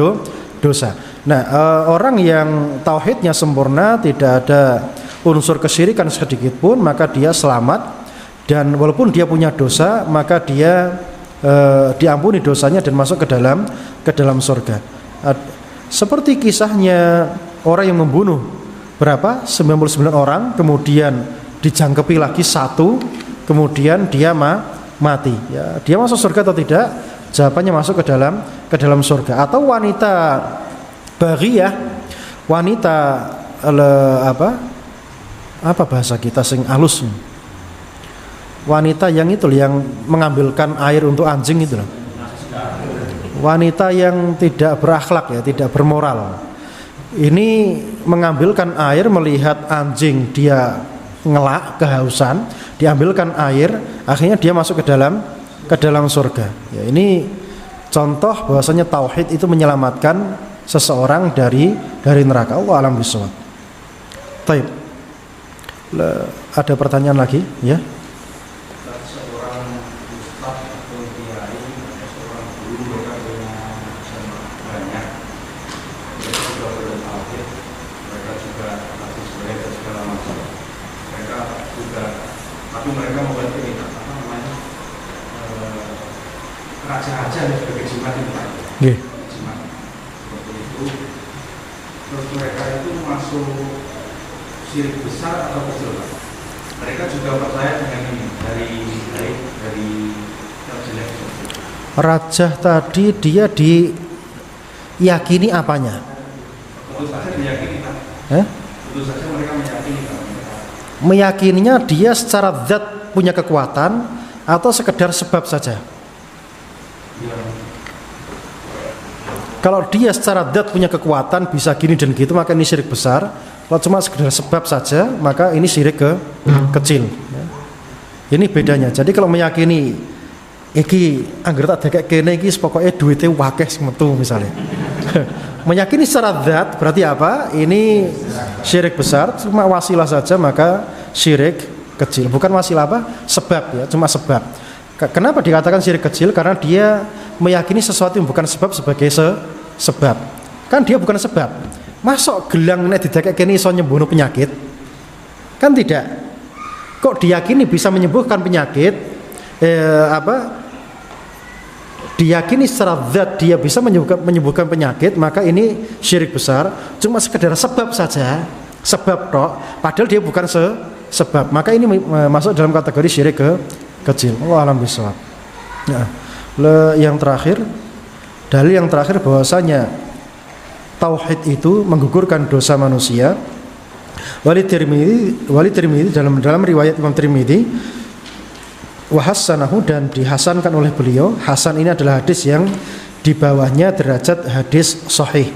dosa. Nah, orang yang tauhidnya sempurna, tidak ada unsur kesyirikan sedikit pun, maka dia selamat. Dan walaupun dia punya dosa, maka dia diampuni dosanya dan masuk ke dalam surga. Seperti kisahnya orang yang membunuh 99 orang, kemudian dijangkepi lagi satu, kemudian dia mati. Ya, dia masuk surga atau tidak? Jawabannya masuk ke dalam surga. Atau wanita baghiyah, wanita apa bahasa kita sing halus? Wanita yang mengambilkan air untuk anjing itu loh. Wanita yang tidak berakhlak, ya, tidak bermoral. Ini mengambilkan air, melihat anjing dia ngelak kehausan, diambilkan air, akhirnya dia masuk ke dalam surga. Ya, ini contoh bahwasanya tauhid itu menyelamatkan seseorang dari neraka. Allah alam bisawab. Taib. Ada pertanyaan lagi? Ya. Raja-raja yang sebagai jimat itu Pak. Nggih. Jimat. Seperti itu. Terus mereka itu masuk syirik besar atau kecil Pak? Mereka juga percaya dengan ini dari jelek. Raja tadi dia diyakini apanya? Tentu saja diyakini Pak. Tentu saja mereka meyakini Pak. meyakininya dia secara zat punya kekuatan atau sekedar sebab saja. Kalau dia secara zat punya kekuatan bisa gini dan gitu, maka ini syirik besar. Kalau cuma sekedar sebab saja, maka ini syirik kecil. Ini bedanya. Jadi kalau meyakini iki angger tak dekek kene iki pokoke duwite wakeh metu misalnya. Meyakini secara zat berarti apa? Ini syirik besar. Cuma wasilah saja maka syirik kecil. Bukan wasilah apa? Sebab ya, cuma sebab. Kenapa dikatakan syirik kecil? Karena dia meyakini sesuatu yang bukan sebab sebagai sebab. Kan dia bukan sebab. Masuk gelang nek didekek kene iso nyembuhno penyakit? Kan tidak. Kok diyakini bisa menyembuhkan penyakit? Diyakini secara zat dia bisa menyembuhkan penyakit, maka ini syirik besar. Cuma sekedar sebab saja, sebab tok, padahal dia bukan sebab, maka ini masuk dalam kategori syirik kecil. Allah alam bisawab. Nah, yang terakhir, dalil yang terakhir bahwasanya tauhid itu menggugurkan dosa manusia. Wali Tirmidzi dalam riwayat Imam Tirmidzi wahassanahu, dan dihasankan oleh beliau. Hasan ini adalah hadis yang di bawahnya derajat hadis sahih.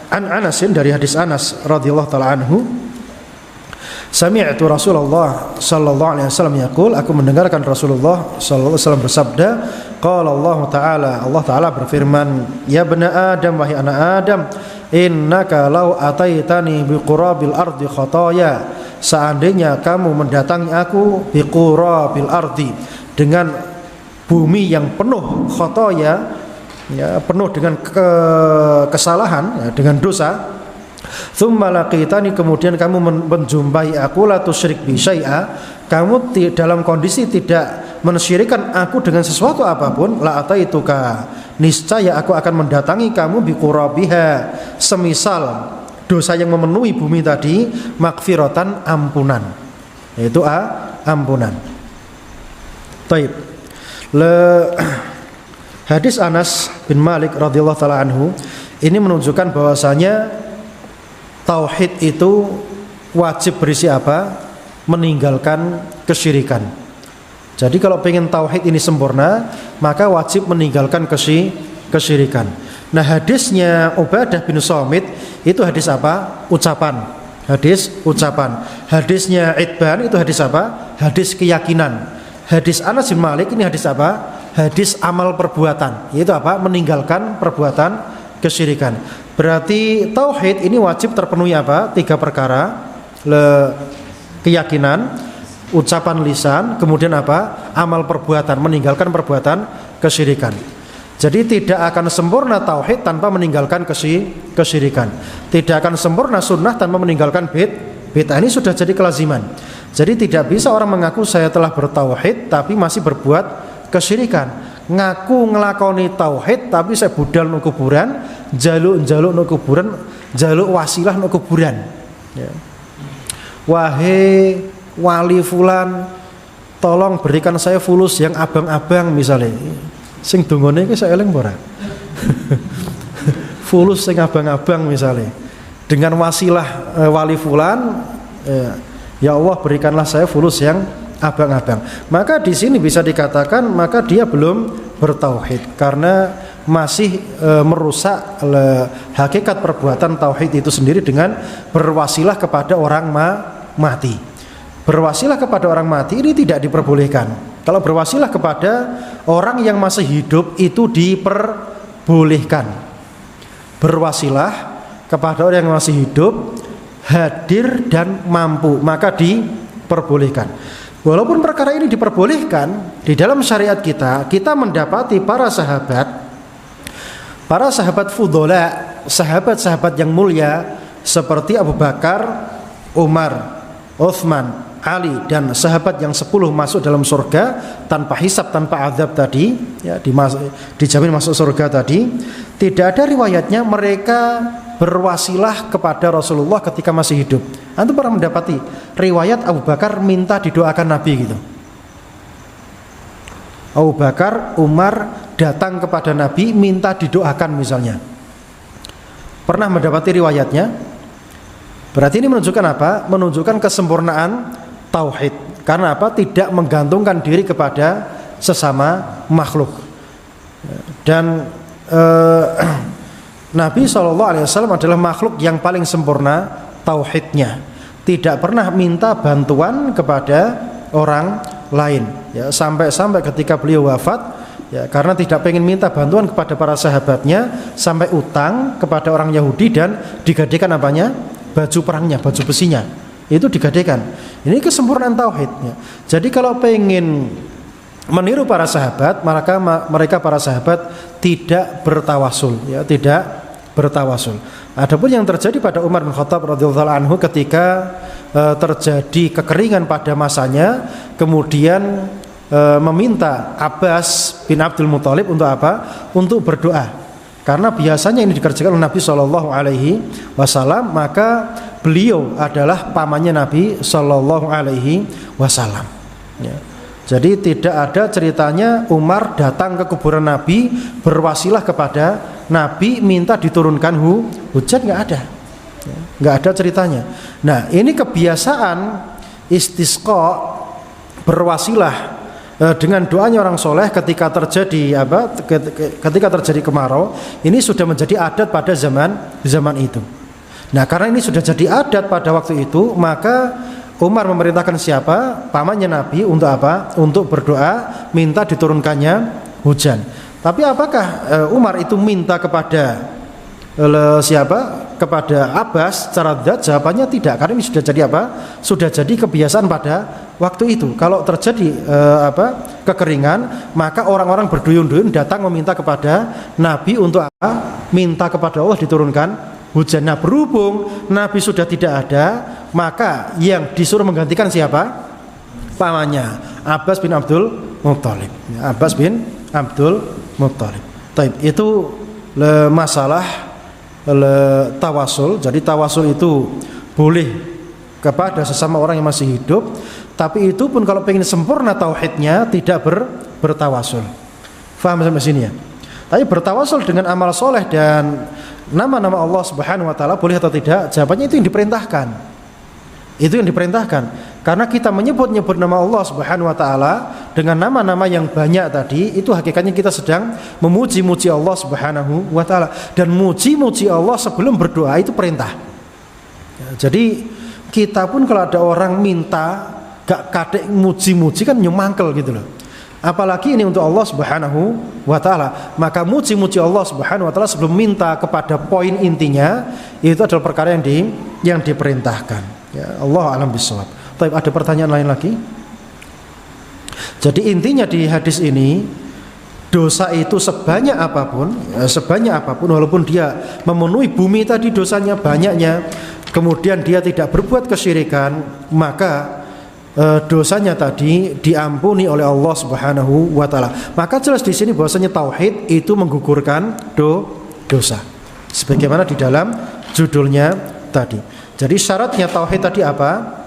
An Anasin, dari hadis Anas radhiyallahu taala anhu, sami'tu Rasulullah sallallahu alaihi wasallam yaqul, aku mendengarkan Rasulullah sallallahu alaihi wasallam bersabda, qala Allah taala berfirman, ya bani Adam, wahai anak Adam, innaka law ataitani biqurabil ardi khataya, seandainya kamu mendatangi aku biqurabil ardi, dengan bumi yang penuh khotoya, ya, penuh dengan kesalahan, ya, dengan dosa. Tsumma laqitani, kemudian kamu menjumpai aku, la tusyrik bi syai'a, kamu dalam kondisi tidak mensyirikan aku dengan sesuatu apapun, la ataituka, niscaya aku akan mendatangi kamu biqurabiha, semisal dosa yang memenuhi bumi tadi, maghfiratan, ampunan, yaitu ampunan. Taib. Hadis Anas bin Malik radhiyallahu taala anhu ini menunjukkan bahwasanya tauhid itu wajib berisi apa? Meninggalkan kesyirikan. Jadi kalau pengen tauhid ini sempurna, maka wajib meninggalkan kesyirikan. Nah, hadisnya Ubadah bin Samit itu hadis apa? Ucapan. Hadis ucapan. Hadisnya Itban itu hadis apa? Hadis keyakinan. Hadis Anas bin Malik ini hadis apa? Hadis amal perbuatan. Yaitu apa? Meninggalkan perbuatan kesyirikan. Berarti tauhid ini wajib terpenuhi apa? 3 perkara. Keyakinan, ucapan lisan, kemudian apa? Amal perbuatan, meninggalkan perbuatan kesyirikan. Jadi tidak akan sempurna tauhid tanpa meninggalkan kesyirikan. Tidak akan sempurna sunnah tanpa meninggalkan bid'ah. Ini sudah jadi kelaziman. Jadi tidak bisa orang mengaku saya telah bertauhid tapi masih berbuat kesyirikan. Ngaku ngelakoni tauhid tapi saya budal no kuburan, jaluk no kuburan, jaluk wasilah no kuburan. Ya. Wahai wali fulan, tolong berikan saya fulus yang abang-abang misalnya. Sing dongone iki saya eling ora. Fulus sing abang-abang misalnya. Dengan wasilah wali fulan, ya Allah berikanlah saya fulus yang abang-abang. Maka di sini bisa dikatakan maka dia belum bertauhid karena masih merusak hakikat perbuatan tauhid itu sendiri dengan berwasilah kepada orang mati. Berwasilah kepada orang mati ini tidak diperbolehkan. Kalau berwasilah kepada orang yang masih hidup itu diperbolehkan. Berwasilah kepada orang yang masih hidup, hadir dan mampu, maka diperbolehkan. Walaupun perkara ini diperbolehkan, di dalam syariat kita mendapati para sahabat fudhola, sahabat-sahabat yang mulia seperti Abu Bakar, Umar, Uthman, Ali, dan sahabat yang 10 masuk dalam surga tanpa hisab, tanpa azab tadi, ya, dijamin masuk surga tadi. Tidak ada riwayatnya mereka berwasilah kepada Rasulullah ketika masih hidup. Antum pernah mendapati riwayat Abu Bakar minta didoakan Nabi gitu? Abu Bakar, Umar datang kepada Nabi minta didoakan misalnya. Pernah mendapati riwayatnya? Berarti ini menunjukkan apa? Menunjukkan kesempurnaan tauhid. Karena apa? Tidak menggantungkan diri kepada sesama makhluk. Dan Nabi SAW adalah makhluk yang paling sempurna tauhidnya. Tidak pernah minta bantuan kepada orang lain. Ya, sampai ketika beliau wafat, ya, karena tidak pengen minta bantuan kepada para sahabatnya, sampai utang kepada orang Yahudi dan digadekan apanya? Baju perangnya, baju besinya. Itu digadekan. Ini kesempurnaan tauhidnya. Jadi kalau pengen meniru para sahabat, mereka para sahabat tidak bertawasul, ya, tidak bertawasul. Adapun yang terjadi pada Umar bin Khattab radhiyallahu anhu ketika terjadi kekeringan pada masanya, kemudian meminta Abbas bin Abdul Muthalib untuk apa? Untuk berdoa. Karena biasanya ini dikerjakan oleh Nabi Shallallahu Alaihi Wasallam, maka beliau adalah pamannya Nabi Shallallahu Alaihi Wasallam. Ya. Jadi tidak ada ceritanya Umar datang ke kuburan Nabi berwasilah kepada Nabi minta diturunkan hujan, nggak ada, ya, nggak ada ceritanya. Nah, ini kebiasaan istisqa berwasilah dengan doanya orang soleh ketika terjadi ketika terjadi kemarau, ini sudah menjadi adat pada zaman itu. Nah, karena ini sudah jadi adat pada waktu itu, maka Umar memerintahkan siapa? Pamannya Nabi untuk apa? Untuk berdoa minta diturunkannya hujan. Tapi apakah Umar itu minta kepada siapa? Kepada Abbas secara zat? Jawabannya tidak, karena ini sudah jadi apa? Sudah jadi kebiasaan pada waktu itu. Kalau terjadi kekeringan, maka orang-orang berduyun-duyun datang meminta kepada Nabi untuk apa? Minta kepada Allah diturunkan hujan. Nah, berhubung Nabi sudah tidak ada, maka yang disuruh menggantikan siapa? Pamannya Abbas bin Abdul Muthalib. Abbas bin Abdul Muthalib. Itu masalah tawasul. Jadi tawasul itu boleh kepada sesama orang yang masih hidup, tapi itu pun kalau pengen sempurna tauhidnya tidak bertawasul. Faham sampai sini ya? Tapi bertawasul dengan amal soleh dan nama-nama Allah Subhanahu Wa Taala boleh atau tidak? Jawabannya itu yang diperintahkan. Itu yang diperintahkan. Karena kita menyebut-nyebut nama Allah Subhanahu Wa Taala dengan nama-nama yang banyak tadi, itu hakikatnya kita sedang memuji-muji Allah Subhanahu Wa Taala. Dan muji-muji Allah sebelum berdoa itu perintah. Ya, jadi kita pun kalau ada orang minta gak kadek muji-muji kan nyemangkel gitu loh. Apalagi ini untuk Allah Subhanahu Wa Taala. Maka muji-muji Allah Subhanahu Wa Taala sebelum minta kepada poin intinya, itu adalah perkara yang diperintahkan. Ya, Allah alam bisawab. Ada pertanyaan lain lagi? Jadi intinya di hadis ini, dosa itu sebanyak apapun, walaupun dia memenuhi bumi tadi dosanya banyaknya, kemudian dia tidak berbuat kesyirikan, maka dosanya tadi diampuni oleh Allah Subhanahu Wa Taala. Maka jelas di sini bahwasanya tauhid itu menggugurkan dosa, sebagaimana di dalam judulnya tadi. Jadi syaratnya tauhid tadi apa?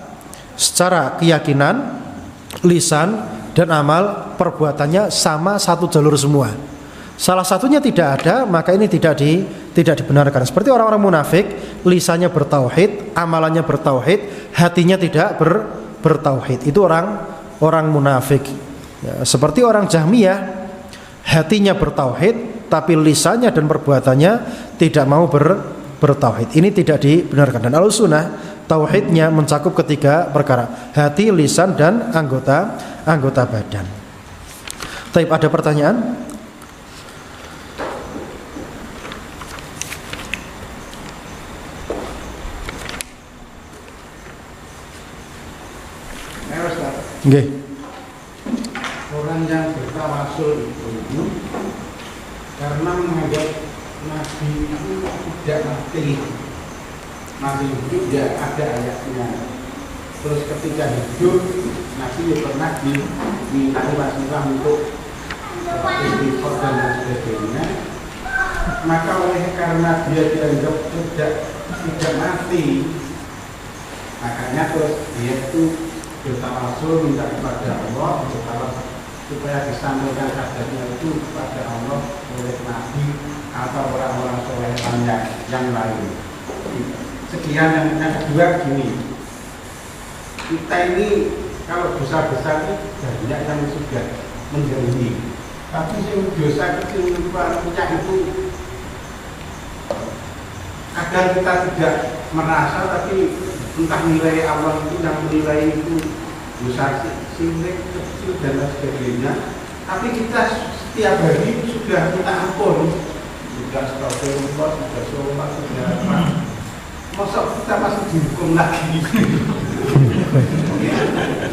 Secara keyakinan, lisan dan amal, perbuatannya sama satu jalur semua. Salah satunya tidak ada, maka ini tidak dibenarkan. Seperti orang-orang munafik, lisannya bertauhid, amalannya bertauhid, hatinya tidak bertauhid. Itu orang munafik. Ya, seperti orang Jahmiyah, hatinya bertauhid, tapi lisannya dan perbuatannya tidak mau bertauhid. Ini tidak dibenarkan. Dan Ahlussunnah tauhidnya mencakup ketiga perkara: hati, lisan, dan anggota badan. Ada pertanyaan? Nggih. Orang yang bertawasul itu karena menganggap Nabi itu tidak mati. Nabi hidup tidak ada ayatnya. Terus ketika hidup, Nabi pernah diminta wasilah untuk istighfar dan sebagainya. Maka oleh karena dia dianggap tidak mati, makanya terus dia itu bertawasul minta kepada Allah supaya disampaikan hajatnya itu kepada Allah oleh Nabi atau orang-orang soleh yang lain. sekian. Yang kedua gini, kita ini kalau dosa besar itu banyak yang sudah menjadi, tapi yang dosa kecil punya itu kadang kita tidak merasa, tapi entah nilai awal itu yang menilai itu dosa sirik kecil dan lain sebagainya, tapi kita setiap hari sudah minta ampun, sudah astagfirullah, sudah sholat, sudah apa, masa kita masih dihukum lagi?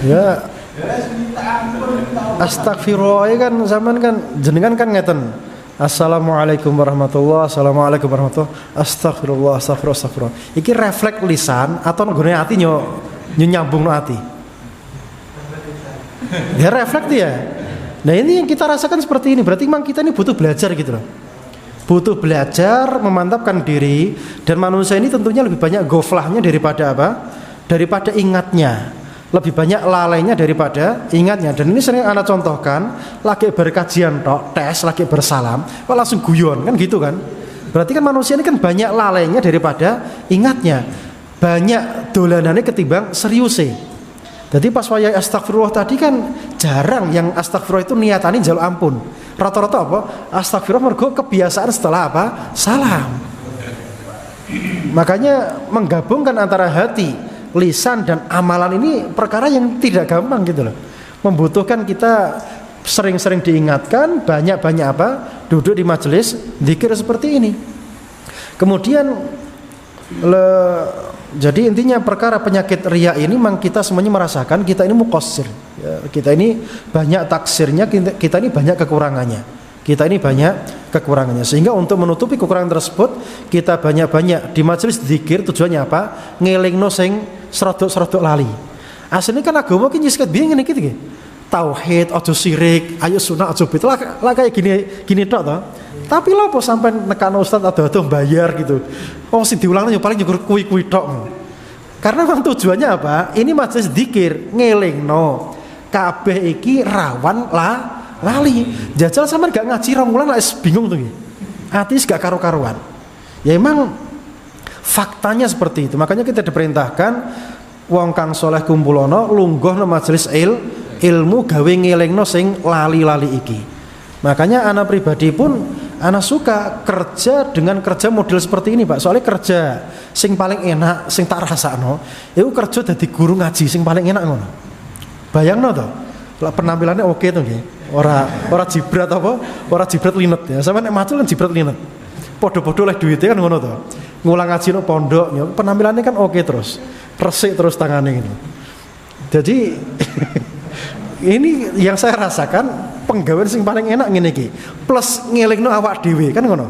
Ya, minta ampun, astagfirullah kan zaman kan jenengan kan ngeten. Assalamualaikum warahmatullahi, assalamualaikum warahmatullahi, astagfirullah, astagfirullah, astagfirullah. Iki refleks lisan atau nggone ati nyo nyambung no ati? Ya refleks ya. Nah ini yang kita rasakan seperti ini. Berarti memang kita ini butuh belajar gitu loh. Butuh belajar, memantapkan diri. Dan manusia ini tentunya lebih banyak goflahnya daripada apa? Daripada ingatnya. Lebih banyak lalainya daripada ingatnya. Dan ini sering anak contohkan, lagi berkajian tok, tes, lagi bersalam, kok langsung guyon kan gitu kan. Berarti kan manusia ini kan banyak lalainya daripada ingatnya. Banyak dolanannya ketimbang seriusnya. Jadi pas wayai astagfirullah tadi kan jarang yang astagfirullah itu niatani jaluk ampun. Rata-rata apa? Astagfirullah mergo kebiasaan setelah apa? Salam. Makanya menggabungkan antara hati, lisan dan amalan ini perkara yang tidak gampang gitu loh. Membutuhkan kita sering-sering diingatkan, banyak-banyak apa? Duduk di majelis zikir seperti ini. Kemudian jadi intinya perkara penyakit riya ini memang kita semuanya merasakan kita ini muqassir ya, kita ini banyak taksirnya, kita ini banyak kekurangannya. Kita ini banyak kekurangannya. Sehingga untuk menutupi kekurangan tersebut kita banyak-banyak di majelis zikir. Tujuannya apa? Ngelingno sing serodok-serodok lali. Aslinya kan agama ki nyisket biyen ngene iki iki. Tauhid, aja sirik, ayo sunah, aja bid'ah. Lah kayak gini tok to. Tapi lha apa sampai nekano ustaz ado-ado bayar gitu. Oh sing diulangno yo paling nyukur kuwi-kuwi tok. Karena memang tujuannya apa? Ini majelis zikir ngelingno kabeh iki rawan lali. Jajal sampean gak ngaji rong wulan lek bingung tuh. Ati gak karo-karuan. Ya emang faktanya seperti itu. Makanya kita diperintahkan wong kang soleh kumpulono lungguhno majelis ilmu gawe ngelingno sing lali-lali iki. Makanya anak pribadi pun anak suka kerja dengan kerja model seperti ini Pak. Soalnya kerja sing paling enak, sing tak rasakno, itu kerja dadi guru ngaji sing paling enak ngono. Bayangno to, lah penampilannya oke tuh nggih. Ora jibrat apa? Ora jibrat linet ya. Sampe nek macul kan jibrat linet. Padha-padha oleh duwite kan ngono to. Ngulang ngaji nang pondok ya, penampilannya kan oke terus. Resik terus tangane gitu. Jadi ini yang saya rasakan penggawean sing paling enak ngene iki. Plus ngelingno awak dhewe kan ngono.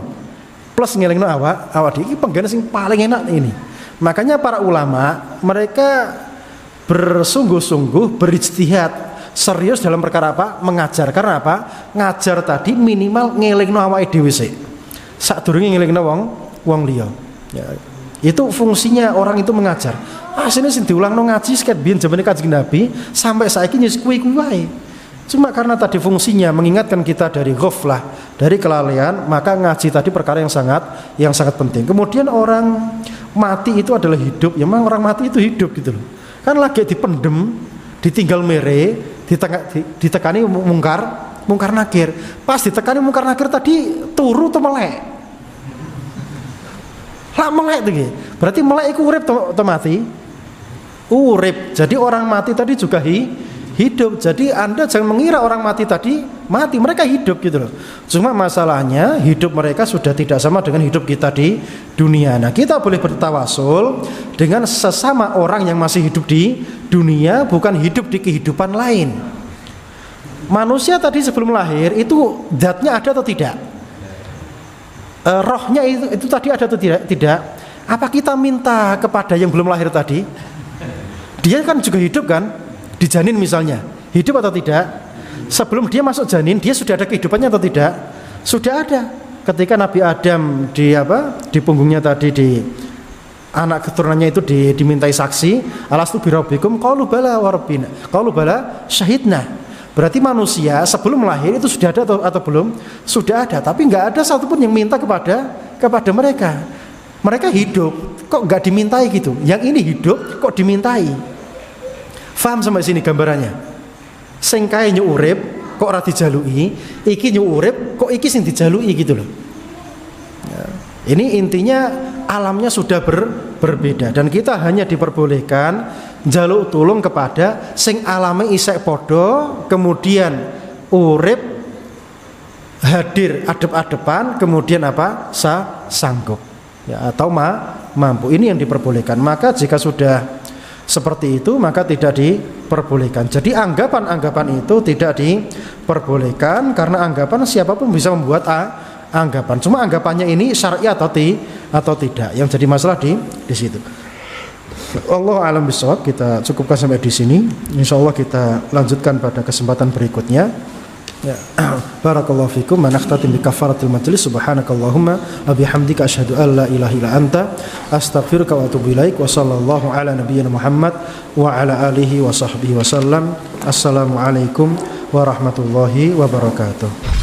Plus ngelingno awak dhewe iki penggawean sing paling enak ini. Makanya para ulama mereka bersungguh-sungguh berijtihad serius dalam perkara apa? Mengajar. Karena apa? Ngajar tadi minimal ngelingno awake dhewe sik. Sadurunge ngelingno wong liya. Ya, itu fungsinya orang itu mengajar. Asline sing diulangno ngaji seket biyen zamane Kanjeng Nabi sampai saiki nyis kuwi-kuwi wae. Cuma karena tadi fungsinya mengingatkan kita dari ghaflah, dari kelalaian, maka ngaji tadi perkara yang sangat penting. Kemudian orang mati itu adalah hidup. Ya memang orang mati itu hidup gitu loh. Kan lagi dipendem, ditinggal mere, ditekani mungkar nakir. Pas ditekani mungkar nakir tadi turu atau melek? Lah melek tuh. Berarti melek iku urip atau mati? Urip. Jadi orang mati tadi juga hidup. Jadi Anda jangan mengira orang mati tadi mati, mereka hidup gitu loh. Cuma masalahnya hidup mereka sudah tidak sama dengan hidup kita di dunia. Nah, kita boleh bertawasul dengan sesama orang yang masih hidup di dunia, bukan hidup di kehidupan lain. Manusia tadi sebelum lahir itu zatnya ada atau tidak? Rohnya itu tadi ada atau tidak? Apa kita minta kepada yang belum lahir tadi? Dia kan juga hidup kan? Di janin misalnya, hidup atau tidak? Sebelum dia masuk janin, dia sudah ada kehidupannya atau tidak? Sudah ada. Ketika Nabi Adam di punggungnya tadi, di anak keturunannya itu dimintai saksi, alastu birabbikum qalu bala wa rabbina qalu bala syahidna. Berarti manusia sebelum lahir itu sudah ada atau belum? Sudah ada, tapi nggak ada satupun yang minta kepada mereka. Mereka hidup kok nggak dimintai gitu. Yang ini hidup kok dimintai. Faham sampai sini gambarannya? Sing kae nyurip kok ora dijaluki, iki nyurip kok iki sing dijaluki gitu loh. Ya. Ini intinya alamnya sudah berbeda dan kita hanya diperbolehkan njaluk tulung kepada sing alame isek podo, kemudian urip hadir adep-adepan, kemudian apa? Sanggup. Ya, atau mampu. Ini yang diperbolehkan. Maka jika sudah seperti itu maka tidak diperbolehkan. Jadi anggapan-anggapan itu tidak diperbolehkan karena anggapan siapapun bisa membuat anggapan. Cuma anggapannya ini syar'i atau tidak. Yang jadi masalah di situ. Allah alam bisawab. Kita cukupkan sampai di sini. Insyaallah kita lanjutkan pada kesempatan berikutnya. Ya. Barakallahu fikum wa nakhtatim bi kafaratil majlis. Subhanakallahumma wa bihamdika asyhadu an la ilaha illa anta astaghfiruka wa atubu ilaik. Wa sallallahu ala nabiyyina Muhammad wa ala alihi wa sahbihi wasallam. Assalamualaikum warahmatullahi wabarakatuh.